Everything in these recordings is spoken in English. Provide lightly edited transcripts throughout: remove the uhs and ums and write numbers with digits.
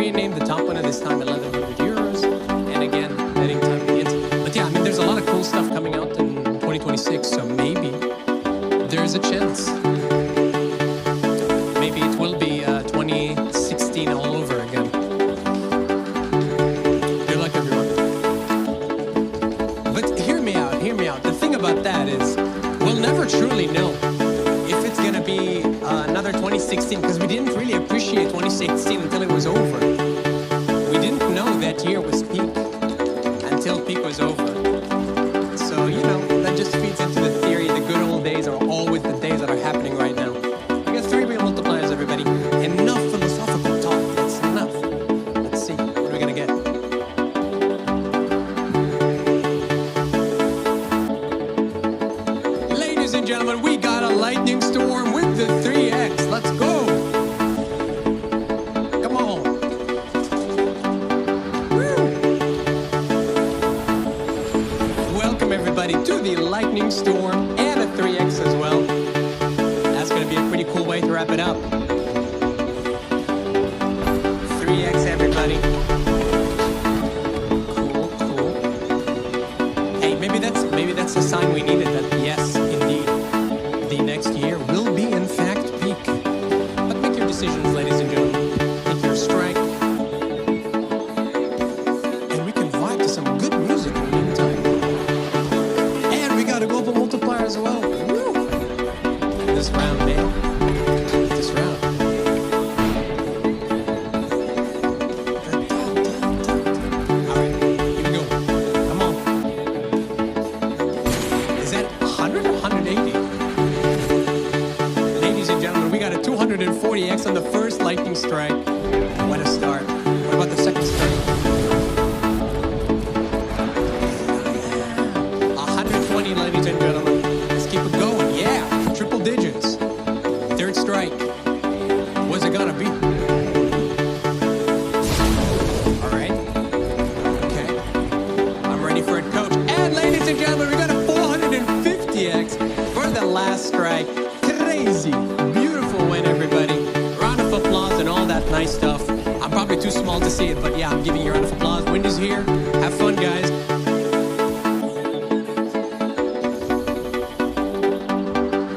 renamed the top winner this time 1,100 euros. And again, betting time begins. But yeah, I mean, there's a lot of cool stuff coming out in 2026, so maybe there's a chance. Maybe it will be 2016 all over again. Good luck, everyone. But hear me out, hear me out. The thing about that is, we'll never truly know if it's gonna be another 2016, because we didn't really appreciate 2016 until it was over. We didn't know that year was peak until peak was over. So, you know, that just feeds into the theory the good old days are always the days that are happening right now. We got 3 real multipliers, everybody. Enough philosophical talk. That's enough. Let's see. What are we gonna get? Ladies and gentlemen, we got a lightning storm with the 3X. Let's go. Come on. Woo. Welcome everybody to the lightning storm and a 3X as well. That's going to be a pretty cool way to wrap it up. 3X everybody. Cool, cool. Hey, maybe that's a sign we needed that yes, indeed, the next year will be in fact peak. But make your decisions, ladies and gentlemen. Take your strike. And we can vibe to some good music in the meantime. And we got a global multiplier as well. Woo. This round, man. This round. Alright, here we go. Come on. Is that 100 or 180? Ladies and gentlemen, we got a 240X on the first lightning strike. What a start. What about the second strike? 120, ladies and gentlemen. Let's keep it going. Yeah, triple digits. Third strike. What's it gonna be? All right. Okay. I'm ready for it, coach. And ladies and gentlemen, we got a 450X for the last strike. Crazy. Beautiful win, everybody. Round of applause and all that nice stuff. I'm probably too small to see it, but yeah, I'm giving you a round of applause. Wind is here. Have fun, guys.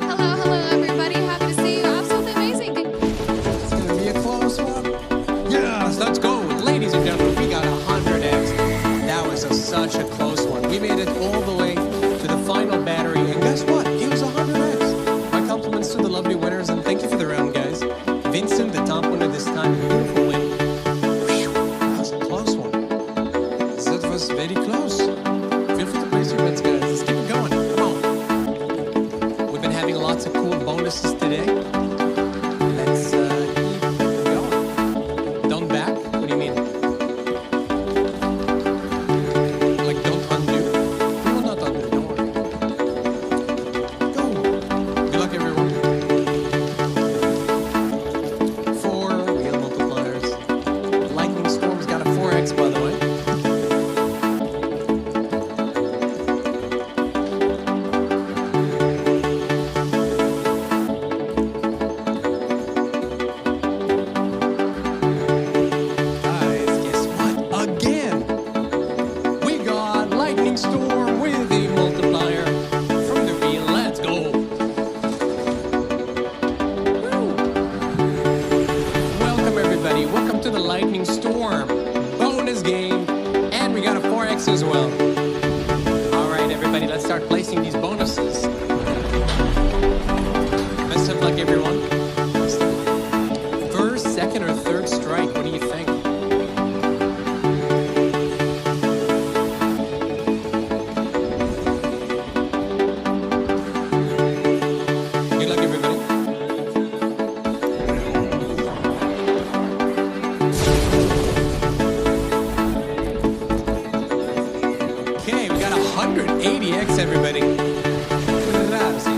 Hello, everybody. Happy to see you. Absolutely amazing. It's gonna be a close one. Yes, let's go. Ladies and gentlemen, we got 100X. That was such a close one. We made it all the way to the final battery, and guess what? It was 100X. My compliments to the lovely winners, and thank you for the round, guys. Vincent, the top winner this time. Beautiful win. Whew, that was a close one. That was very close. Feel free to place your bets, guys. Let's keep it going. Come on. We've been having lots of cool bonuses today. Let's keep it going. Don't back? What do you mean? Like don't undo? We will not undo, don't worry. Go. Good luck, everyone. 4 real multipliers. Lightning Storm's got a 4X, by the way. Guys, guess what? Again, we got Lightning Storm with the multiplier from the wheel. Let's go. Woo. Welcome, everybody. Welcome to the Lightning Storm bonus game. And we got a 4X as well. All right, everybody, let's start placing these bonuses. Best of luck, everyone. First, second, or third strike, what do you think? Good luck, everybody. Okay, we got 180X, everybody. Grazie.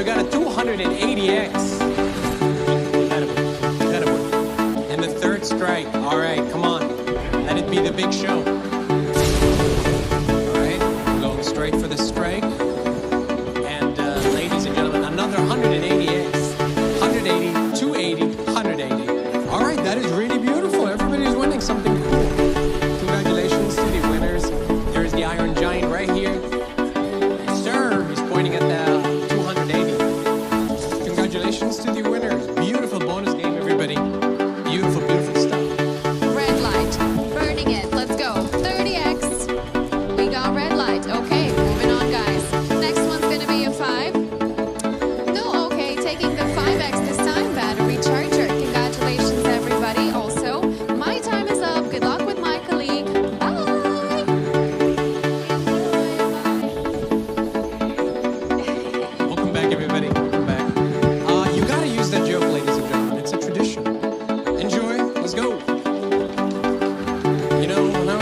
we got a 280X. And the third strike. All right, come on. Let it be the big show. All right, we're going straight for the strike. And ladies and gentlemen, another 180X. 180, 280, 180. All right, that is really beautiful. Everybody's winning something cool. Congratulations to the winners. There's the Iron Giant right here. Sir, he's pointing at the 280. Congratulations to the winners. Beautiful bonus game, everybody. Beautiful, beautiful stuff. Red light. Burning it. Let's go. 30X. We got red light. Okay, moving on, guys. Next one's gonna be a 5. No, okay, taking the 5X this time. Battery charger. Congratulations, everybody. Also, my time is up. Good luck with my colleague. Bye. Welcome back, everybody. Welcome back. You gotta use that joke, ladies and gentlemen. It's a tradition. Enjoy. Let's go. You know, when I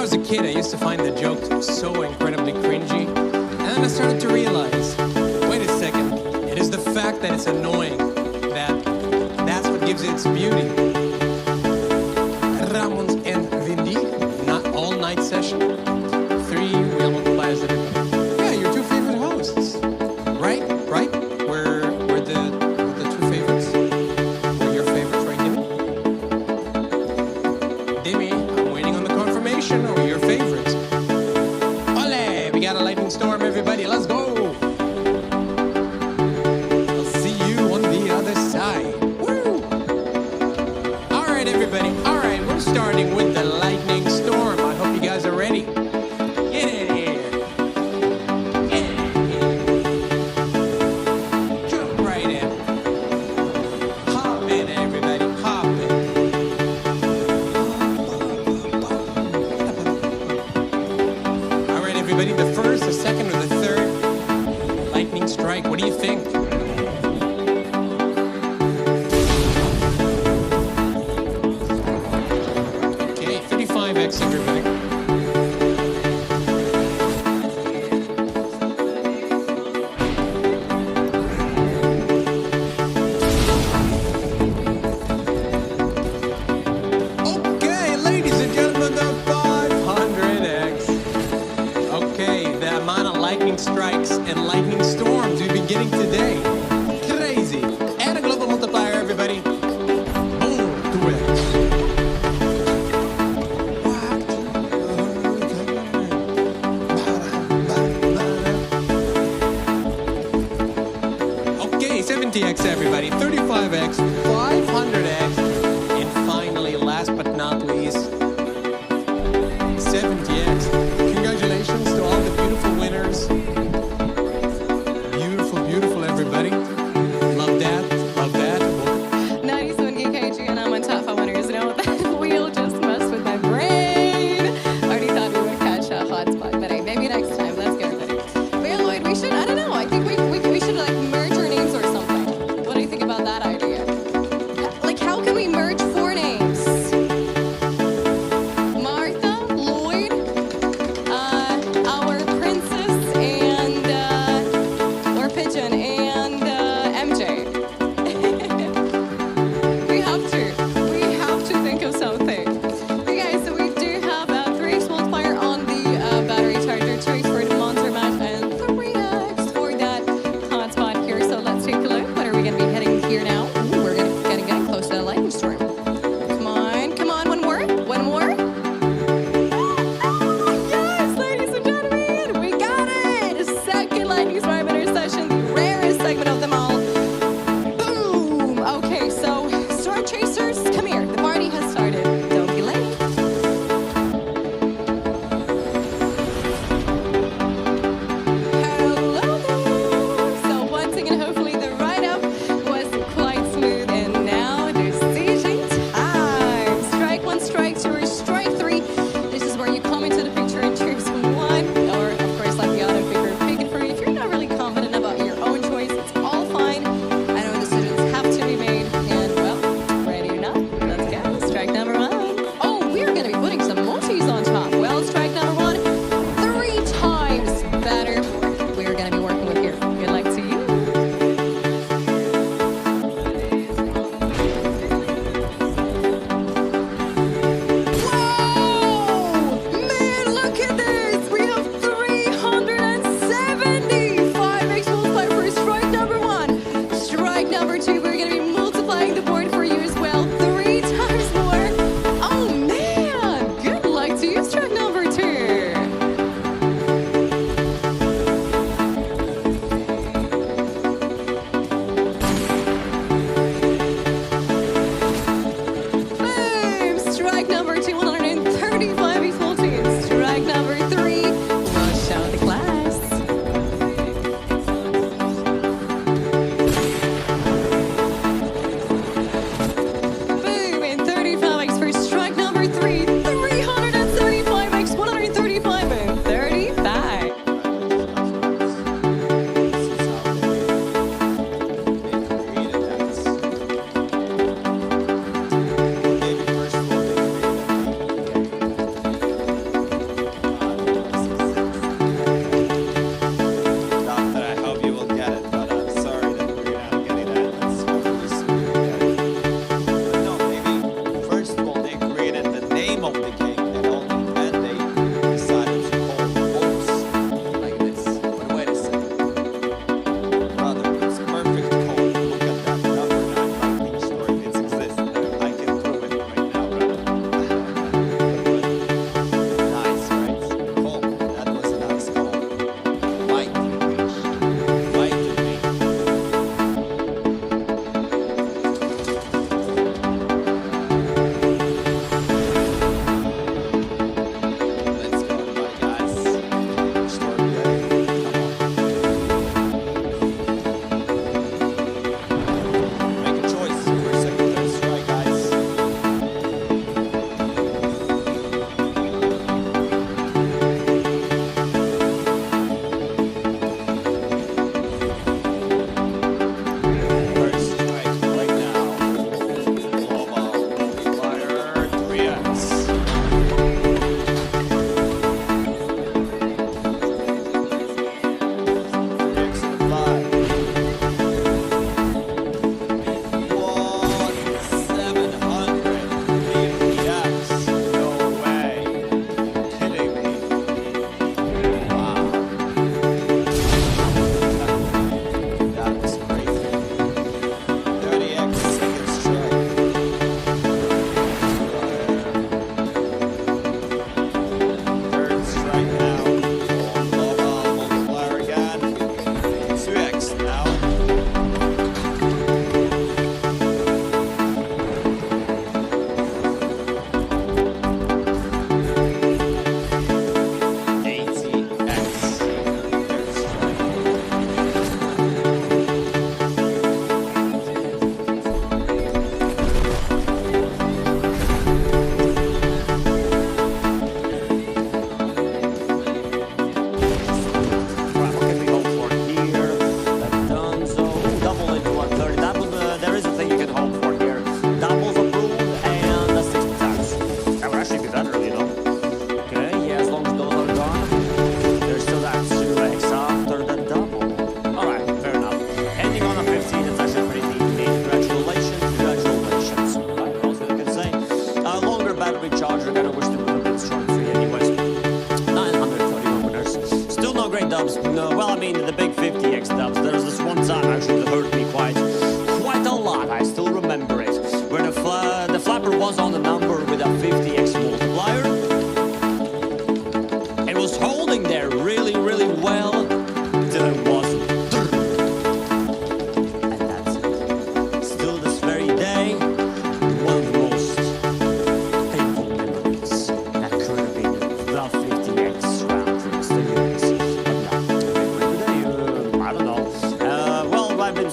was a kid, I used to find the joke so incredibly cringy, and then I started to realize, wait a second, it is the fact that it's annoying that's what gives it its beauty. Ramons and Vindy, not all night session. 3 real multipliers that are, yeah, your 2 favorite hosts. Right? We're the 2 favorites. We're your favorites, right, Dimmy? I'm waiting on the confirmation. Are we your favorites? Ole! We got a lightning storm, everybody. Let's go! I'll see you on the other side. Woo! All right, everybody. All right, we're starting with the lightning storm. I hope you guys are ready. Get in here. Get in here. Jump right in. Hop in, everybody. Hop in. All right, everybody. The first, the second, or the third lightning strike. What do you think? Okay, 35X, everybody. Okay, ladies and gentlemen, the 500X. Okay, the amount of lightning strikes and lightning storms we've been getting today. Crazy. And a global multiplier, everybody. Boom, 2X. Okay, 70X, everybody. 35X, 500X, and finally, last but not least, 70X. Congratulations to all the beautiful winners. Beautiful, beautiful, everybody. Love that. Love that. 97K and I'm on top 5 winners. You know, that wheel just messed with my brain. Already thought we would catch a hot spot, but hey, maybe next time. Let's go, everybody. But yeah, Lloyd, we should, I don't know, I think we should like merge our names or something. What do you think about that idea? Like, how can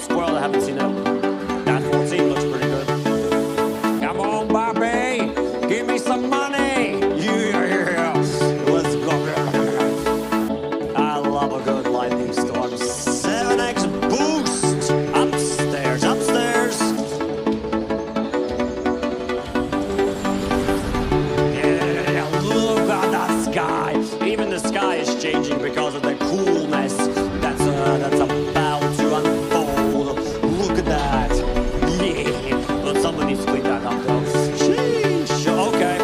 squirrel. I haven't seen that 14 looks pretty good. Come on, Bobby, give me some money. Yeah, let's go. I love a good lightning storm. 7x boost. Upstairs, upstairs. Yeah, look at that sky. Even the sky is changing because of the coolness that's about to unfold. Look at that. Yeah, but somebody needs to clean that up though. Sheesh. Okay.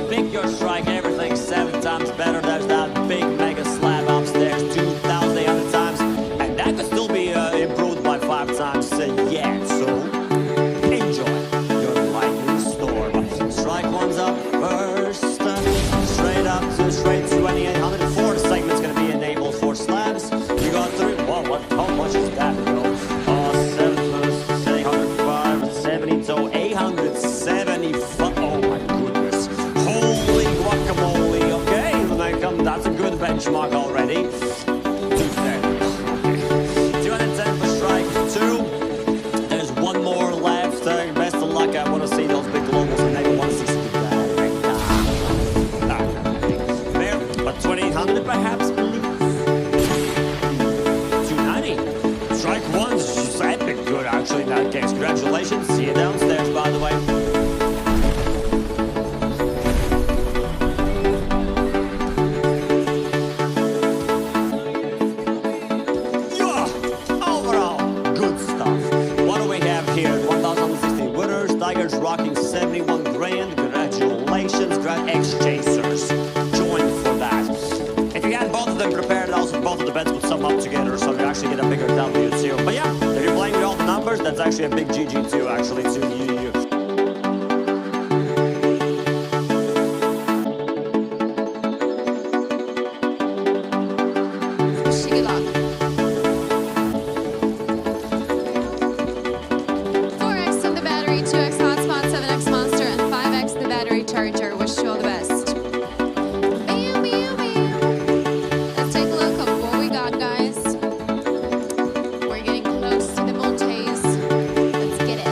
Pick your strike. Everything's 7 times better. There's that big mega slab upstairs, 2,800 times, and that could still be improved by 5 times yet. So enjoy your lightning storm. Strike one's up first. Straight 2800. Fourth segment's gonna be enabled for slabs. You got 3. Whoa, what? How much is that? 7 plus 805, 70, so 875. Oh my goodness. Holy guacamole. Okay, that's a good benchmark already. 210 for strike 2. There's one more left. Best of luck. I want to see those big globals and maybe 160. 2800 perhaps, please. 290. Strike one's just epic good, actually, in that case. Congratulations. See you downstairs, by the way. Yeah, overall, good stuff. What do we have here? 1,060 winners. Tigers rocking 71 grand. Congratulations, X Chasers. Join for that. If you had both of them prepared, also both of the bets would sum up together, so you actually get a bigger W too. But yeah, if you're playing with all the numbers, that's actually a big GG too, actually, to you. Good luck. 4x on the battery, 2x hotspot, 7x monster, and 5x the battery charger. Wish you all the best. Let's take a look at what we got, guys. We're getting close to the multis. Let's get it.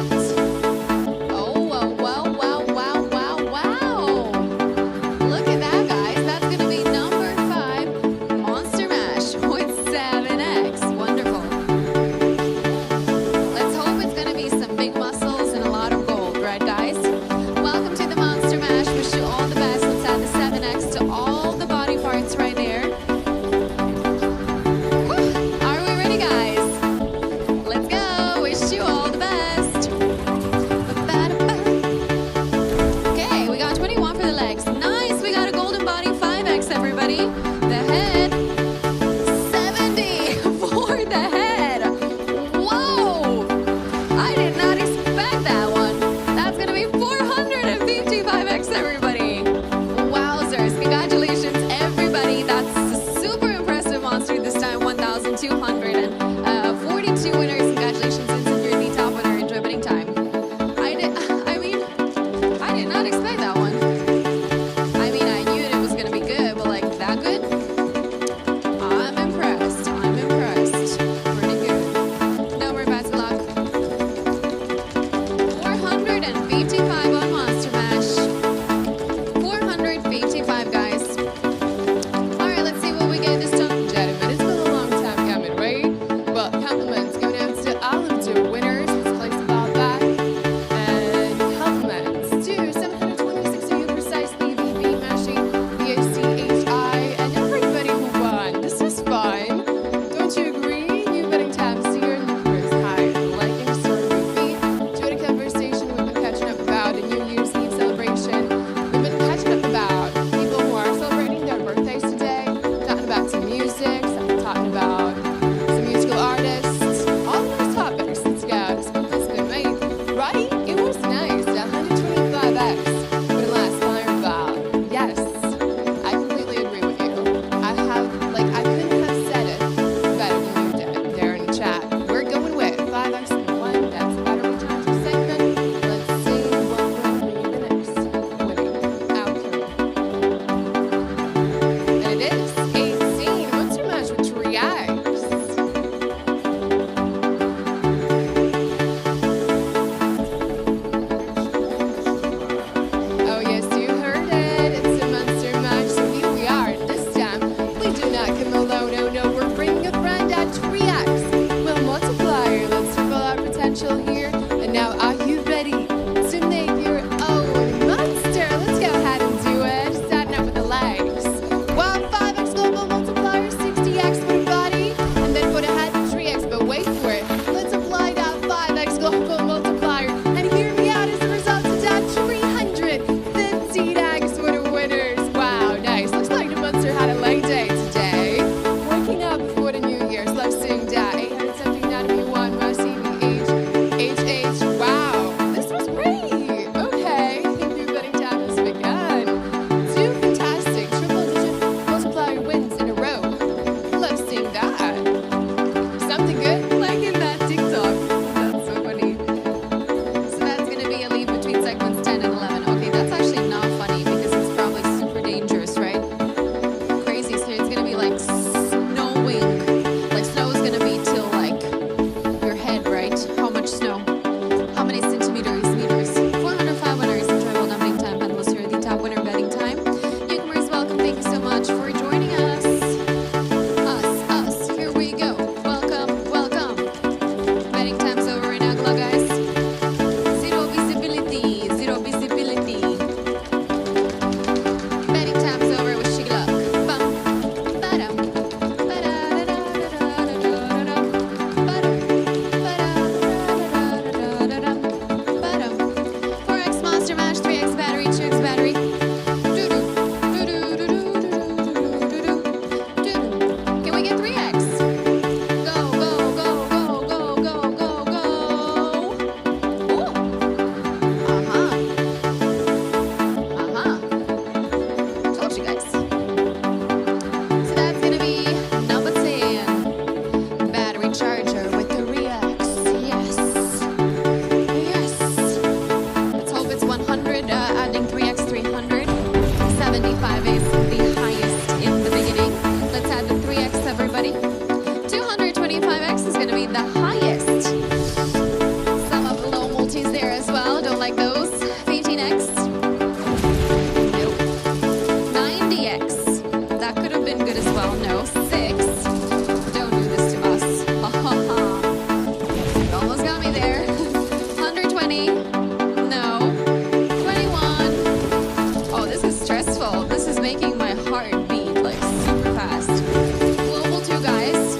with the highest. Some of the low multis there as well. Don't like those. 15X. Nope. 90X. That could have been good as well. No. 6. Don't do this to us. You almost got me there. 120. No. 21. Oh, this is stressful. This is making my heart beat like super fast. Global 2, guys.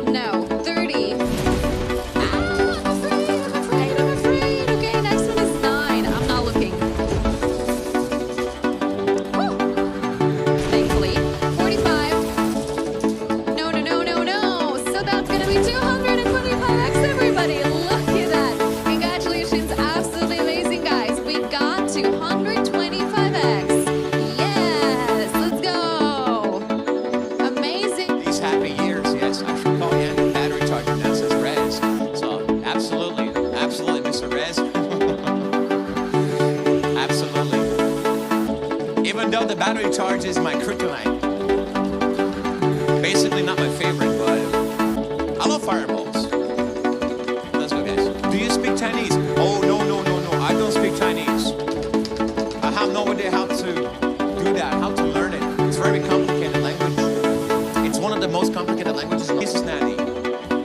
No. 30. Ah, I'm afraid. Okay, next one is 9. I'm not looking. Woo. Thankfully. 45. No. So that's gonna be 225X, everybody. Look at that. Congratulations. Absolutely amazing, guys. We got 225X. Yes, let's go. Amazing. These happy years, yes. I should call you the battery charger now says Rez. So absolutely, Mr. Rez. Absolutely. Even though the battery charge is my kryptonite. Basically not my favorite, but I love fireballs. Let's go, guys. Do you speak Chinese? Oh, no. I don't speak Chinese. I have no idea how to do that, how to learn it. It's a very complicated language. It's one of the most complicated languages. This is Natty.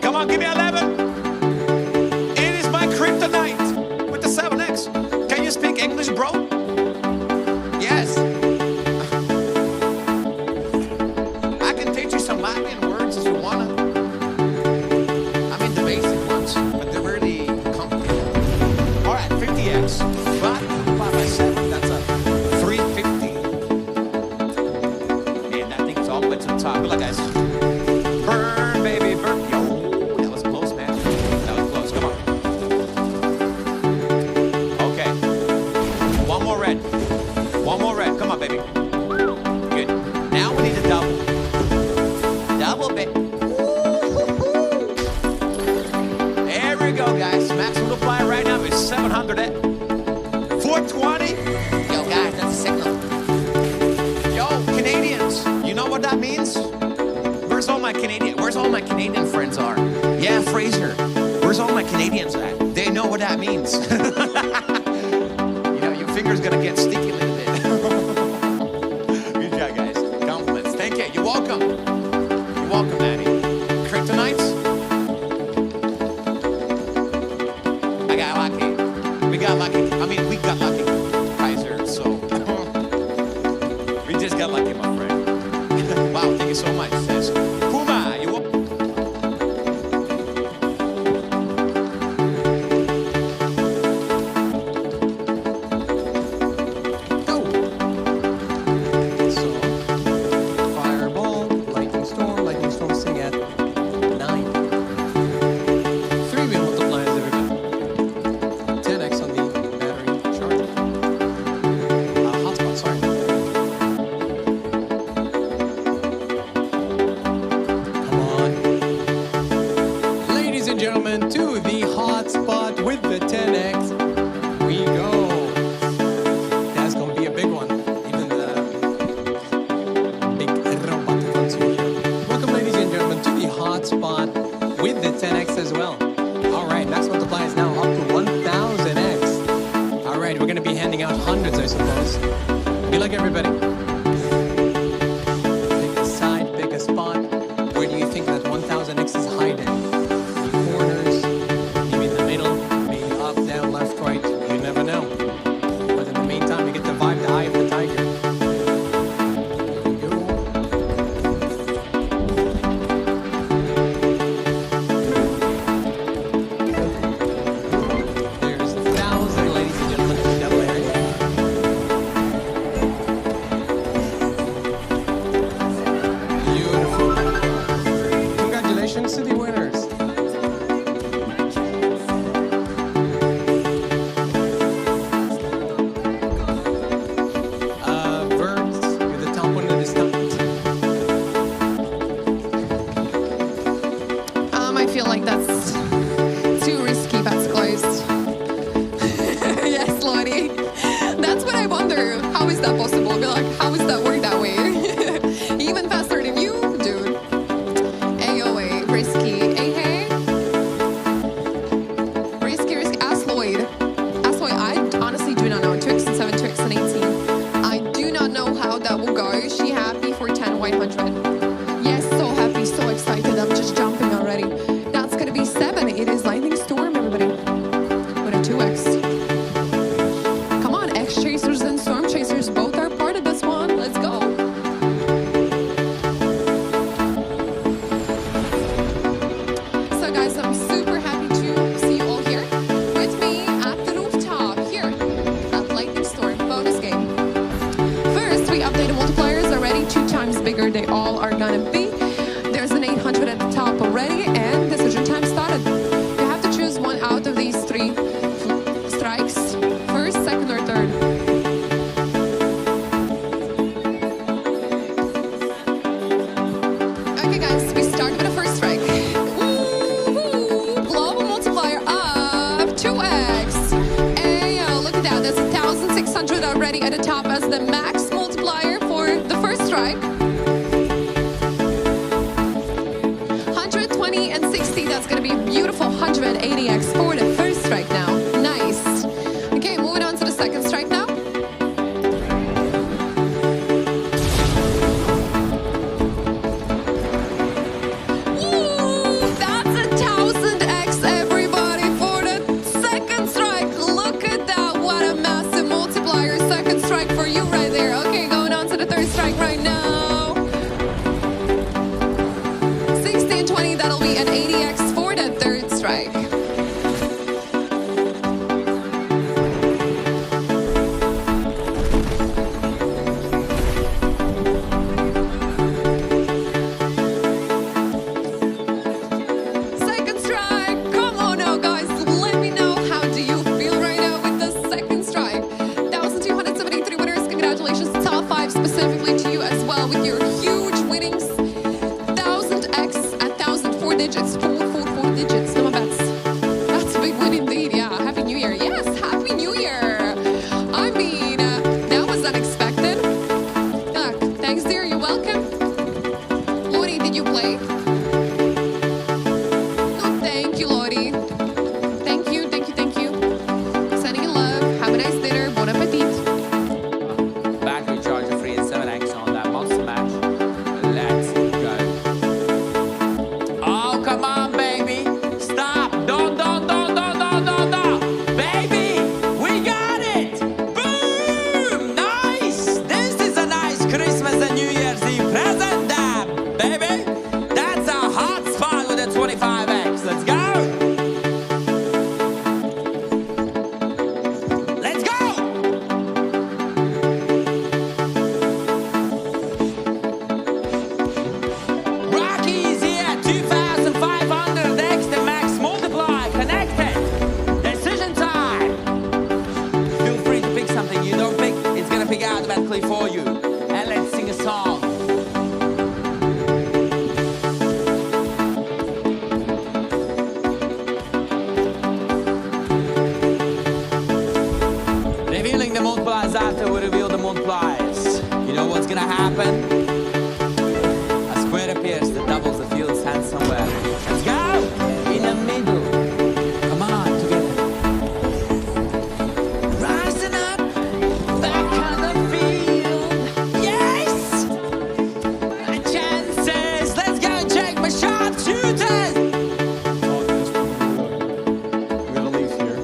Come on, give me 11. It is my kryptonite with the 7X. Can you speak English, bro? Yes. I can teach you some Latin words if you wanna. I mean the basic ones, but they're really complicated. All right, 50X. 5 by 7, that's a 350. Man, that thing's all the way to the top. Good luck, guys. Burn, baby, burn. Yo, that was close, man. That was close. Come on. Okay. One more red. Come on, baby. Good. Now we need a double. Double, baby. There we go, guys. Max multiplier right now is 700X. 420. Yo, guys, that's a signal. Yo, Canadians, you know what that means? Where's all my Canadian friends are? Yeah, Fraser. Where's all my Canadians at? They know what that means. You know, your finger's gonna get sticky a little bit. Good job, guys. Compliments. Thank you. You're welcome. You're welcome, Maddie. Kryptonites. I got lucky. We got lucky. Kaiser, so we just got lucky, my friend. Wow, thank you so much, sis. Puma, you welcome. Go. So, fireball, lightning storm sing at 9. 3-wheel multipliers, everybody. 10X on the battery charger. Hotspot, sorry. Come on. Ladies and gentlemen, to the hotspot with the 10X. We go. That's gonna be a big one. Even the big robot ones here. Welcome, ladies and gentlemen, to the hotspot with the 10X as well. All right, max multiplier is now up to 1000X. All right, we're gonna be handing out hundreds, I suppose. Good luck, everybody. Pick a side, pick a spot. Where do you think that 1000X is hiding? The corners, maybe in the middle, maybe up, down, left, right. You never know. But in the meantime, you get to vibe the eye of the tiger. Here we go. There's 1,000, ladies and gentlemen, double area. Beautiful. Congratulations to the winners. Birds with the top one that is top. I feel like that's too risky. That's closed. Yes, Lottie. That's what I wonder. How is that possible? Be like, how is that work that way? Even faster than you, dude. AOA, risky. Hey, hey. 60, that's going to be a beautiful 180X for the first strike now. Nice. Okay, moving on to the second strike now. Ooh, that's a 1000X, everybody, for the second strike. Look at that. What a massive multiplier. Second strike for you right there. Okay, going on to the third strike right now. 60 and 20, that'll be an 80X for the third strike. Second strike. Come on now, guys. Let me know, how do you feel right now with the second strike? 1,273 winners. Congratulations, top 5 specifically to you as well with your huge winnings. 1000X at 1,000, 4 digits, 4 digits. No, that's a big win indeed. Yeah, Happy New Year. Yes, Happy New Year. I mean, that was unexpected. Thanks, dear. You're welcome. Lori, did you play? No, thank you, Lori. Thank you, thank you, thank you. Sending in love. Have a nice dinner. Bon appetit. Battery charger free and 7X on that monster match. Let's go. Oh, come on, baby. Stop. Don't. Baby, we got it. Boom. Nice. This is a nice Christmas and New Year's Eve present, damn, baby. That's a hot spot with a 25X. Let's go. Let's go. Rocky's here, 2500X, the max multiply, connected. Decision time. Feel free to pick something you don't pick. It's gonna pick automatically for you. And let's sing a song. Revealing the multipliers after we reveal the multipliers. You know what's gonna happen? A square appears that doubles the field stand somewhere. Let's go! In the middle. Come on, together. Rising up, back on the field. Yes! My chances. Let's go and check my sharpshooters. We gotta leave here.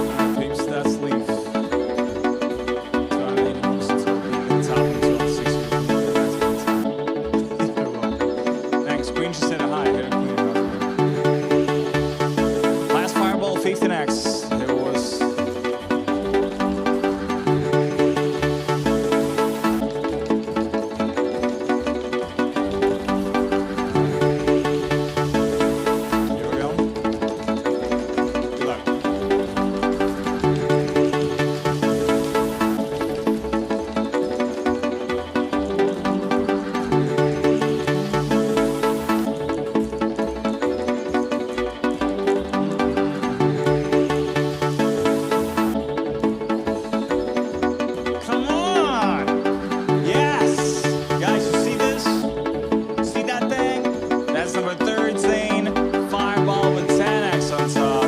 Alright, peeps, that's leave. So I need to listen to the top until 6 Thanks. Queen just said a hi. I got a queen. Last fireball, 15X. There was. Here we go. Good luck. Come on! Yes! Guys, you see this? See that thing? That's number 13. Fireball with 10X on top.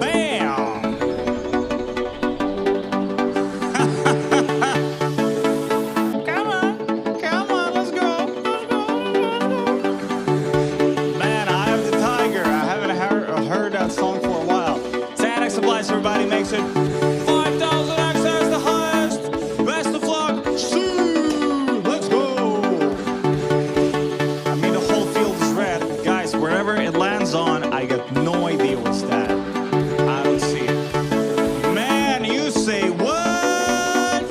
Bam! Come on, let's go. Man, I am the tiger. I haven't heard that song for a while. 10X applies, everybody makes it 5,000X as the highest. Best of luck. Let's go. I mean, the whole field is red. Guys, wherever it lands on, I got no idea what's that. I don't see it. Man, you say what?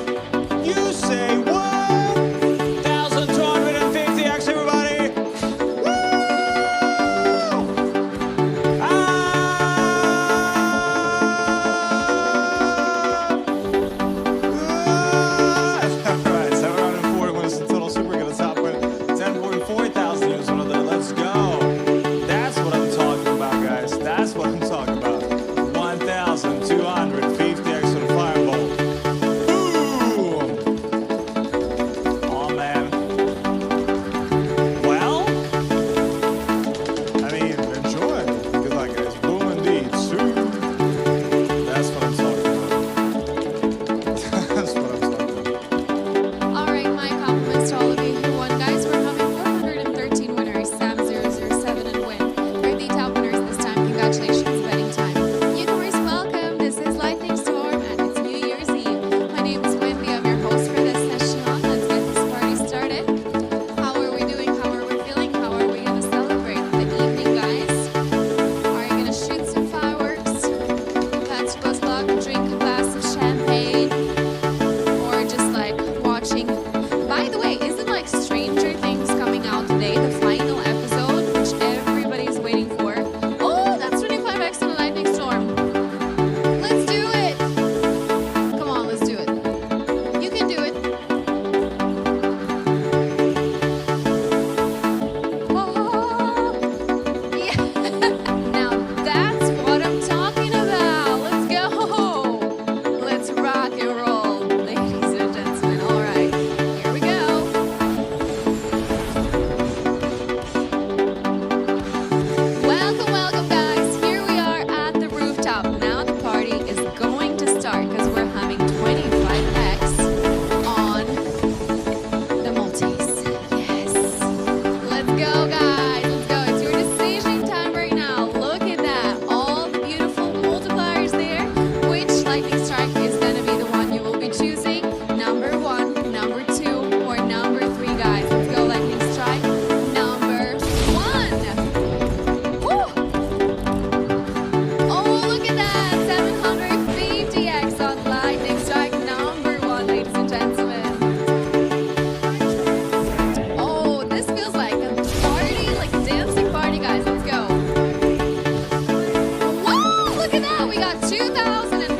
You say what? 1,250X, everybody. Woo! Alright, 740 wins the total super. Gonna top with 10.4,000 units on there. Let's go. That's what I'm talking about, guys. That's what I'm talking about. 1,250X on fireball. Boom! Oh man. got 2000